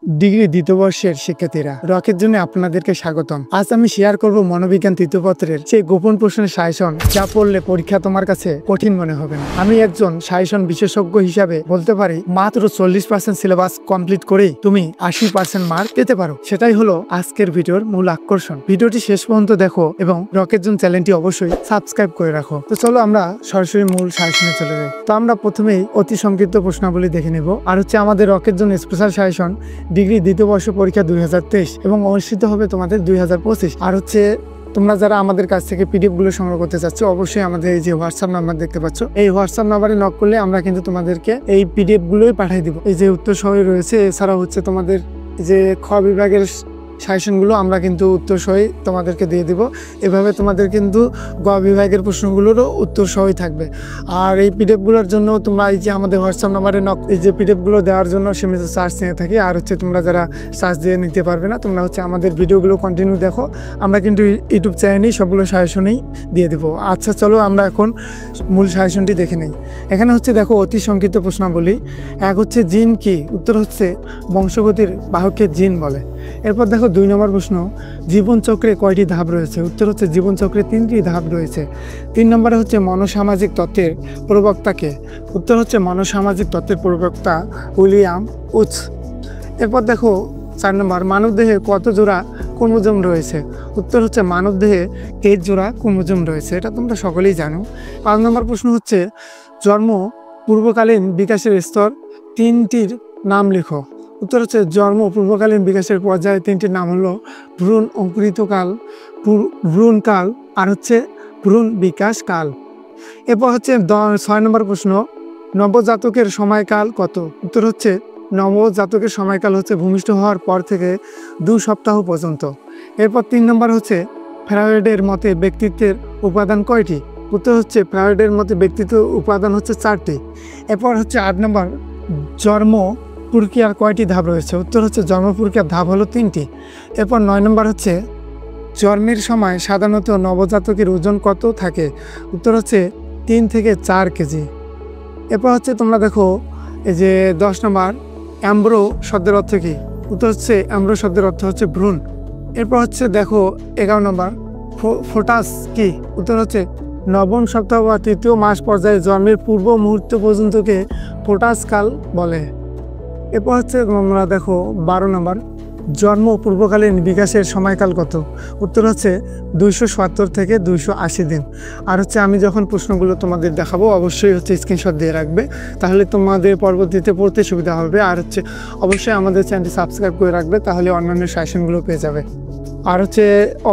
Degree দ্বিতীয় বর্ষের শিক্ষার্থীরা, রকের জন্য আপনাদেরকে স্বাগতম। আজ আমি শেয়ার করব মনোবিজ্ঞান তৃতীয় পত্রের সেই গোপন প্রশ্নের সাজেশন, যা পড়লে পরীক্ষা তোমার কাছে কঠিন মনে হবে না। আমি একজন সাজেশন বিশেষজ্ঞ হিসাবে বলতে পারি, মাত্র 40% সিলেবাস কমপ্লিট করেই তুমি 80% মার্ক পেতে পারো। সেটাই হলো আজকের ভিডিওর মূল আকর্ষণ। ভিডিওটি শেষ পর্যন্ত দেখো এবং রকের জন্য চ্যানেলটি অবশ্যই সাবস্ক্রাইব করে রাখো। তো চলো আমরা সরাসরি মূল সাজেশনে চলে যাই। তো আমরা প্রথমেই অতি সংক্ষিপ্ত প্রশ্নাবলী দেখে নেব। আর হচ্ছে আমাদের রকের জন্য স্পেশাল সাজেশন ডিগ্রি দ্বিতীয় বর্ষ পরীক্ষা 2023 এবং অনুষ্ঠিত হবে তোমাদের 2025। আর হচ্ছে তোমরা যারা আমাদের কাছ থেকে পিডিএফ গুলো সংগ্রহ করতে চাচ্ছ, অবশ্যই আমাদের এই যে হোয়াটসঅ্যাপ নাম্বার দেখতে পাচ্ছ, এই হোয়াটসঅ্যাপ নাম্বারে নক করলে আমরা কিন্তু তোমাদেরকে এই পিডিএফ গুলোই পাঠিয়ে দিব। এই যে উত্তর সহ রয়েছে, এছাড়া হচ্ছে তোমাদের যে খ বিভাগের সাজেশনগুলো আমরা কিন্তু উত্তর সহই তোমাদেরকে দিয়ে দিব। এভাবে তোমাদের কিন্তু গ বিভাগের প্রশ্নগুলোরও উত্তর সহই থাকবে। আর এই পিডিএফগুলোর জন্য তোমরা এই যে আমাদের হোয়াটসঅ্যাপ নাম্বারে এই যে পিডিএফগুলো দেওয়ার জন্য সীমিত চার্জ নিয়ে থাকি। আর হচ্ছে তোমরা যারা চার্জ দিয়ে নিতে পারবে না, তোমরা হচ্ছে আমাদের ভিডিওগুলো কন্টিনিউ দেখো। আমরা কিন্তু ইউটিউব চ্যানেলেই সবগুলো সাজেশনেই দিয়ে দিব। আচ্ছা চলো আমরা এখন মূল সাজেশনটি দেখে নিই। এখানে হচ্ছে দেখো অতি সংক্ষিপ্ত প্রশ্নাবলী। এক হচ্ছে জিন কি? উত্তর হচ্ছে বংশগতির বাহককে জিন বলে। এরপর দেখো 2 নম্বর প্রশ্ন, জীবনচক্রে কয়টি ধাপ রয়েছে? উত্তর হচ্ছে জীবনচক্রে 3টি ধাপ রয়েছে। 3 নম্বরে হচ্ছে মনোসামাজিক তত্ত্বের প্রবক্তাকে? উত্তর হচ্ছে মনোসামাজিক তত্ত্বের প্রবক্তা উইলিয়াম উডস। এরপর দেখো 4 নম্বর, মানবদেহে কত জোড়া ক্রোমোজোম রয়েছে? উত্তর হচ্ছে মানবদেহে 8 জোড়া ক্রোমোজোম রয়েছে। এটা তোমরা সকলেই জানো। 5 নম্বর প্রশ্ন হচ্ছে জন্ম পূর্বকালীন বিকাশের স্তর 3টির নাম লিখো। উত্তর হচ্ছে জন্ম পূর্বকালীন বিকাশের পর্যায়ে 3টির নাম হলো ভ্রূণ অঙ্কুরিতকাল, ভ্রূণকাল আর হচ্ছে ভ্রূণ বিকাশ কাল। এরপর হচ্ছে 6 নম্বর প্রশ্ন, নবজাতকের সময়কাল কত? উত্তর হচ্ছে নবজাতকের সময়কাল হচ্ছে ভূমিষ্ঠ হওয়ার পর থেকে 2 সপ্তাহ পর্যন্ত। এরপর 3 নম্বর হচ্ছে ফ্রয়েডের মতে ব্যক্তিত্বের উপাদান কয়টি? উত্তর হচ্ছে ফ্রয়েডের মতে ব্যক্তিত্বের উপাদান হচ্ছে 4টি। এরপর হচ্ছে 8 নম্বর, জন্ম প্রক্রিয়ার কয়টি ধাপ রয়েছে? উত্তর হচ্ছে জন্ম প্রক্রিয়ার ধাপ হলো 3টি। এরপর 9 নম্বর হচ্ছে জন্মের সময় সাধারণত নবজাতকের ওজন কত থাকে? উত্তর হচ্ছে 3 থেকে 4 কেজি। এরপর হচ্ছে তোমরা দেখো এই যে 10 নম্বর, অ্যাম্ব্রো শব্দের অর্থ কী? উত্তর হচ্ছে অ্যাম্ব্রো শব্দের অর্থ হচ্ছে ভ্রূণ। এরপর হচ্ছে দেখো 11 নম্বর, ফোটাস কি? উত্তর হচ্ছে নবম সপ্তাহ বা 3য় মাস পর্যায়ে জন্মের পূর্ব মুহূর্ত পর্যন্তকে ফোটাস কাল বলে। এরপর হচ্ছে তোমরা দেখো 12 নম্বর, জন্ম পূর্বকালীন বিকাশের সময়কাল কত? উত্তর হচ্ছে 270 থেকে 280 দিন। আর হচ্ছে আমি যখন প্রশ্নগুলো তোমাদের দেখাবো অবশ্যই হচ্ছে স্ক্রিনশট দিয়ে রাখবে, তাহলে তোমাদের পরবর্তীতে পড়তে সুবিধা হবে। আর হচ্ছে অবশ্যই আমাদের চ্যানেলটি সাবস্ক্রাইব করে রাখবে, তাহলে অন্যান্য সাজেশনগুলো পেয়ে যাবে। আর হচ্ছে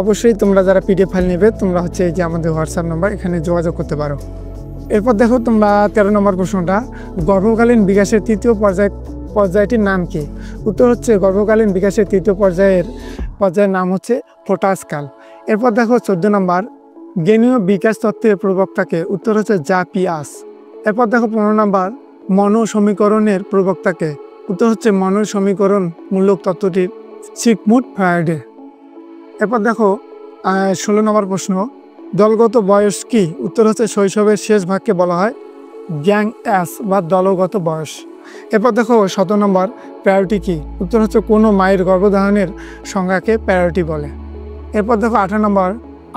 অবশ্যই তোমরা যারা পিডিএফ ফাইল নেবে, তোমরা হচ্ছে এই যে আমাদের হোয়াটসঅ্যাপ নাম্বার, এখানে যোগাযোগ করতে পারো। এরপর দেখো তোমরা 13 নম্বর প্রশ্নটা, গর্ভকালীন বিকাশের 3য় পর্যায়টির নাম কি? উত্তর হচ্ছে গর্ভকালীন বিকাশের 3য় পর্যায়ের নাম হচ্ছে ফোটাস কাল। এরপর দেখো 14 নম্বর, গেনীয় বিকাশ তত্ত্বের প্রবক্তাকে? উত্তর হচ্ছে জাপিয়াস। এরপর দেখো 15 নম্বর, মনো সমীকরণের প্রবক্তাকে? উত্তর হচ্ছে মনো সমীকরণ মূলক তত্ত্বটির সিগমুন্ড ফ্রয়েড। এরপর দেখো 16 নম্বর প্রশ্ন, দলগত বয়স কি? উত্তর হচ্ছে শৈশবের শেষ ভাগকে বলা হয় গ্যাং অ্যাস বা দলগত বয়স। এরপর দেখো 17 নম্বর, প্রায়োরিটি কি? উত্তর হচ্ছে কোনো মায়ের গর্ভধারণের সংজ্ঞাকে প্রায়োরিটি বলে। এরপর দেখো 18 নম্বর,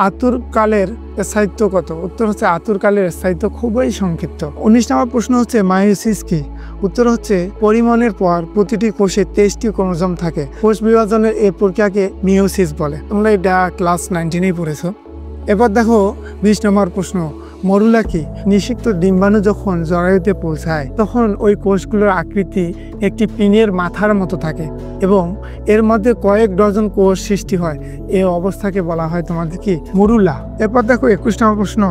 আতুরকালের স্থায়িত্ব কত? উত্তর হচ্ছে আতুরকালের স্থায়িত্ব খুবই সংক্ষিপ্ত। 19 নম্বর প্রশ্ন হচ্ছে মায়োসিস কি? উত্তর হচ্ছে পরিমাণের পর প্রতিটি কোষে 23টি ক্রোমোজোম থাকে। কোষ বিভাজনের এই প্রক্রিয়াকে মিওসিস বলে। তোমরা এটা ক্লাস 19-এই পড়েছো। এরপর দেখো 20 নম্বর প্রশ্ন, মরুলা কি? নিষিক্ত ডিম্বাণু যখন জরায়ুতে পৌঁছায় তখন ওই কোষগুলোর আকৃতি একটি পিনের মাথার মতো থাকে এবং এর মধ্যে কয়েক ডজন কোষ সৃষ্টি হয়। এই অবস্থাকে বলা হয় তোমাদের কি? মরুলা। এরপর দেখো 21 নম্বর প্রশ্ন,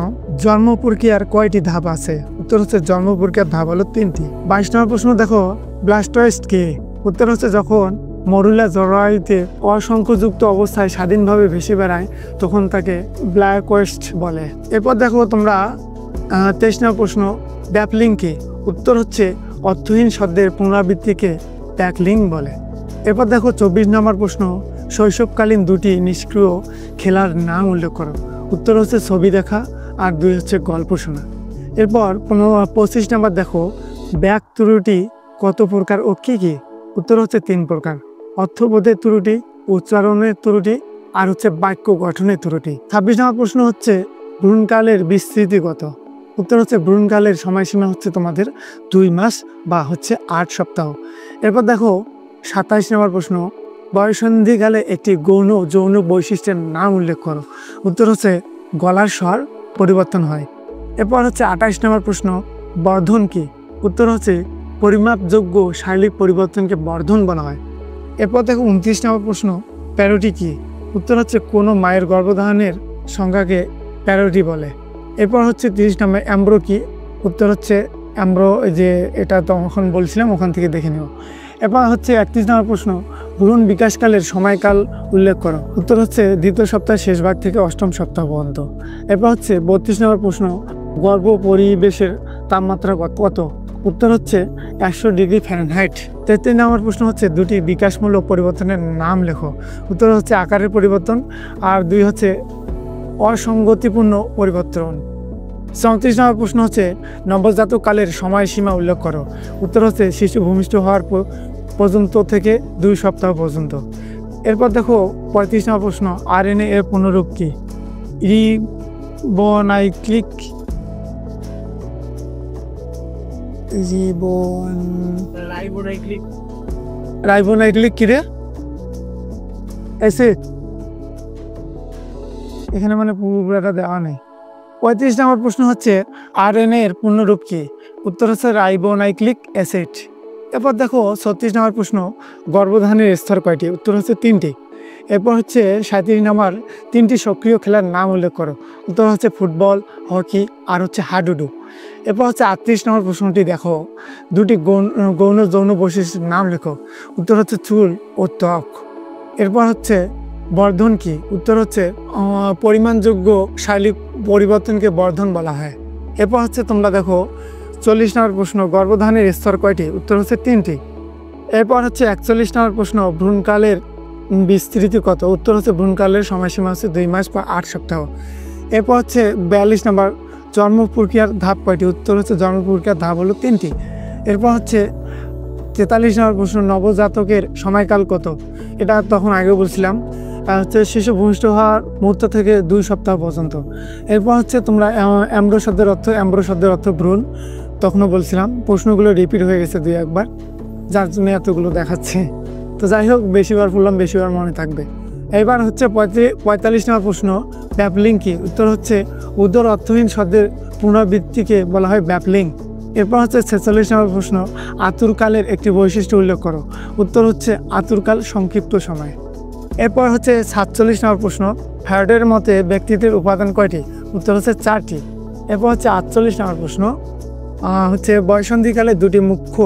জন্ম প্রক্রিয়ার কয়টি ধাপ আছে? উত্তর হচ্ছে জন্ম প্রক্রিয়ার ধাপ হলো 3টি। 22 নম্বর প্রশ্ন দেখো, ব্লাস্টোয়েস্ট কি? উত্তর হচ্ছে যখন মরুলা জরায়ুতে অসংখ্যযুক্ত অবস্থায় স্বাধীনভাবে ভেসে বেড়ায় তখন তাকে ব্লাস্টোয়েস্ট বলে। এরপর দেখো তোমরা 23 নম্বর প্রশ্ন, ব্যাপলিং কি? উত্তর হচ্ছে অর্থহীন শব্দের পুনরাবৃত্তিকে ব্যাকলিং বলে। এরপর দেখো 24 নম্বর প্রশ্ন, শৈশবকালীন 2টি নিষ্ক্রিয় খেলার নাম উল্লেখ করো। উত্তর হচ্ছে ছবি দেখা আর 2 হচ্ছে গল্প শোনা। এরপর 25 নম্বর দেখো, ব্যাক ত্রুটি কত প্রকার ও কি কি? উত্তর হচ্ছে 3 প্রকার। অর্থবোধের ত্রুটি, উচ্চারণের ত্রুটি আর হচ্ছে বাক্য গঠনের ত্রুটি। 26 নম্বর প্রশ্ন হচ্ছে ভ্রূণকালের বিস্তৃতি কত? উত্তর হচ্ছে ভ্রূণকালের সময়সীমা হচ্ছে তোমাদের 2 মাস বা হচ্ছে 8 সপ্তাহ। এরপর দেখো 27 নম্বর প্রশ্ন, বয়ঃসন্ধিকালে একটি যৌন বৈশিষ্ট্যের নাম উল্লেখ করো। উত্তর হচ্ছে গলার স্বর পরিবর্তন হয়। এরপর হচ্ছে 28 নম্বর প্রশ্ন, বর্ধন কি? উত্তর হচ্ছে পরিমাপযোগ্য শারীরিক পরিবর্তনকে বর্ধন বলা হয়। এরপর দেখো 29 নম্বর প্রশ্ন, প্যারোটি কি? উত্তর হচ্ছে কোনো মায়ের গর্ভধারণের সংখ্যাকে প্যারোটি বলে। এরপর হচ্ছে 30 নম্বর, অ্যাম্ব্রো কি? উত্তর হচ্ছে অ্যাম্ব্রো, যে এটা তখন বলছিলাম ওখান থেকে দেখে নেব। এরপর হচ্ছে 31 নম্বর প্রশ্ন, ভ্রূণ বিকাশকালের সময়কাল উল্লেখ করো। উত্তর হচ্ছে 2য় সপ্তাহের শেষ ভাগ থেকে 8ম সপ্তাহ পর্যন্ত। এরপর হচ্ছে 32 নম্বর প্রশ্ন, গর্ভ পরিবেশের তাপমাত্রা কত? উত্তর হচ্ছে 100 ডিগ্রি ফারেনহাইট। 33 নম্বর প্রশ্ন হচ্ছে দুটি বিকাশমূলক পরিবর্তনের নাম লেখো। উত্তর হচ্ছে আকারের পরিবর্তন আর 2 হচ্ছে অসঙ্গতিপূর্ণ পরিবর্তন। 34 নম্বর প্রশ্ন হচ্ছে নবজাতককালের সময়সীমা উল্লেখ করো। উত্তর হচ্ছে শিশু ভূমিষ্ঠ হওয়ার পর্যন্ত থেকে 2 সপ্তাহ পর্যন্ত। এরপর দেখো 35 নম্বর প্রশ্ন, আরএনএ এর পুনরূপ কি? রিবোনাইক্লিক রাইবোনাইক্লিক কি রে? এসে এখানে মানে পুরোটা দেওয়া নেই। 35 নম্বর প্রশ্ন হচ্ছে আরএনএ এর পূর্ণরূপ কি? উত্তর হচ্ছে রাইবোনাইক্লিক অ্যাসিড। এরপর দেখো 36 নম্বর প্রশ্ন, গর্ভধারণের স্তর কয়টি? উত্তর হচ্ছে 3টি। এরপর হচ্ছে 37 নম্বর, 3টি সক্রিয় খেলার নাম উল্লেখ করো। উত্তর হচ্ছে ফুটবল, হকি আর হচ্ছে হাডুডু। এরপর হচ্ছে 38 নম্বর প্রশ্নটি দেখো, দুটি গৌণ যৌন বৈশিষ্ট্যের নাম লেখো। উত্তর হচ্ছে চুল ও ত্বক। এরপর হচ্ছে বর্ধন কি? উত্তর হচ্ছে পরিমাণযোগ্য শারীরিক পরিবর্তনকে বর্ধন বলা হয়। এরপর হচ্ছে তোমরা দেখো 40 নম্বর প্রশ্ন, গর্ভধারণের স্তর কয়টি? উত্তর হচ্ছে 3টি। এরপর হচ্ছে 41 নম্বর প্রশ্ন, ভ্রূণকালের বিস্তৃতি কত? উত্তর হচ্ছে ভ্রূণকালের সময়সীমা হচ্ছে 2 মাস বা 8 সপ্তাহ। এরপর হচ্ছে 42 নম্বর, জন্ম প্রক্রিয়ার ধাপ কয়টি? উত্তর হচ্ছে জন্ম প্রক্রিয়ার ধাপ হলো 3টি। এরপর হচ্ছে 43 নম্বর প্রশ্ন, নবজাতকের সময়কাল কত? এটা তখন আগেও বলছিলাম, হচ্ছে শিশু ভূমিষ্ঠ হওয়ার মুহূর্ত থেকে 2 সপ্তাহ পর্যন্ত। এরপর হচ্ছে তোমরা অ্যাম্ব্রো শব্দের অর্থ ভ্রূণ, তখনও বলছিলাম। প্রশ্নগুলো রিপিট হয়ে গেছে 2-1 যার জন্য এতগুলো দেখাচ্ছে। তো যাই হোক, বেশিবার পড়লাম বেশিবার মনে থাকবে। এবার হচ্ছে 45 নম্বর প্রশ্ন, ব্যাপলিং কি? উত্তর হচ্ছে উদর অর্থহীন শব্দের পুনরাবৃত্তিকে বলা হয় ব্যাপলিং। এরপর হচ্ছে 46 নম্বর প্রশ্ন, আতুরকালের একটি বৈশিষ্ট্য উল্লেখ করো। উত্তর হচ্ছে আতুরকাল সংক্ষিপ্ত সময়। এরপর হচ্ছে 47 নম্বর প্রশ্ন, ফ্যারাডের মতে ব্যক্তিত্বের উপাদান কয়টি? উত্তর হচ্ছে 4টি। এরপর হচ্ছে 48 নম্বর প্রশ্ন, হচ্ছে বয়ঃসন্ধিকালে দুটি মুখ্য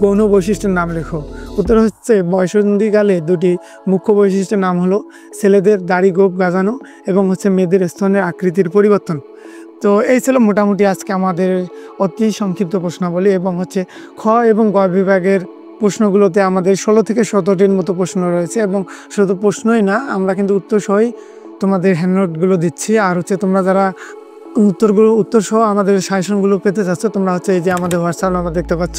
গৌণ বৈশিষ্ট্যের নাম লেখো। উত্তর হচ্ছে বয়ঃসন্ধিকালে দুটি মুখ্য বৈশিষ্ট্যের নাম হলো ছেলেদের দাড়ি গোঁফ গাজানো এবং হচ্ছে মেয়েদের স্তনের আকৃতির পরিবর্তন। তো এই ছিল মোটামুটি আজকে আমাদের অতি সংক্ষিপ্ত প্রশ্নাবলী। এবং হচ্ছে খ এবং গ বিভাগের প্রশ্নগুলোতে আমাদের 16 থেকে 17টির মতো প্রশ্ন রয়েছে। এবং শুধু প্রশ্নই না, আমরা কিন্তু উত্তর সহই তোমাদের হ্যান্ডনোটগুলো দিচ্ছি। আর হচ্ছে তোমরা যারা উত্তর সহ আমাদের সাজেশনগুলো পেতে চাচ্ছ, তোমরা হচ্ছে এই যে আমাদের হোয়াটসঅ্যাপ নাম্বার দেখতে পাচ্ছ,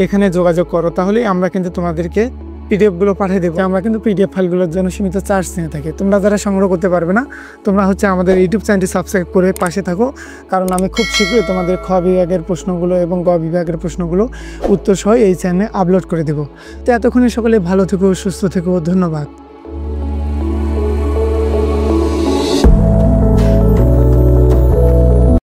এখানে যোগাযোগ করো। তাহলেই আমরা কিন্তু তোমাদেরকে পিডিএফগুলো পাঠিয়ে দেবো। আমরা কিন্তু পিডিএফ ফাইলগুলোর জন্য সীমিত চার্জ নিয়ে থাকি। তোমরা যারা সংগ্রহ করতে পারবে না, তোমরা হচ্ছে আমাদের ইউটিউব চ্যানেলটি সাবস্ক্রাইব করে পাশে থাকো, কারণ আমি খুব শীঘ্রই তোমাদের খ বিভাগের প্রশ্নগুলো এবং গ বিভাগের প্রশ্নগুলো উত্তর সহ এই চ্যানেলে আপলোড করে দেবো। তো এতক্ষণে সকলে ভালো থেকো, সুস্থ থেকো, ধন্যবাদ।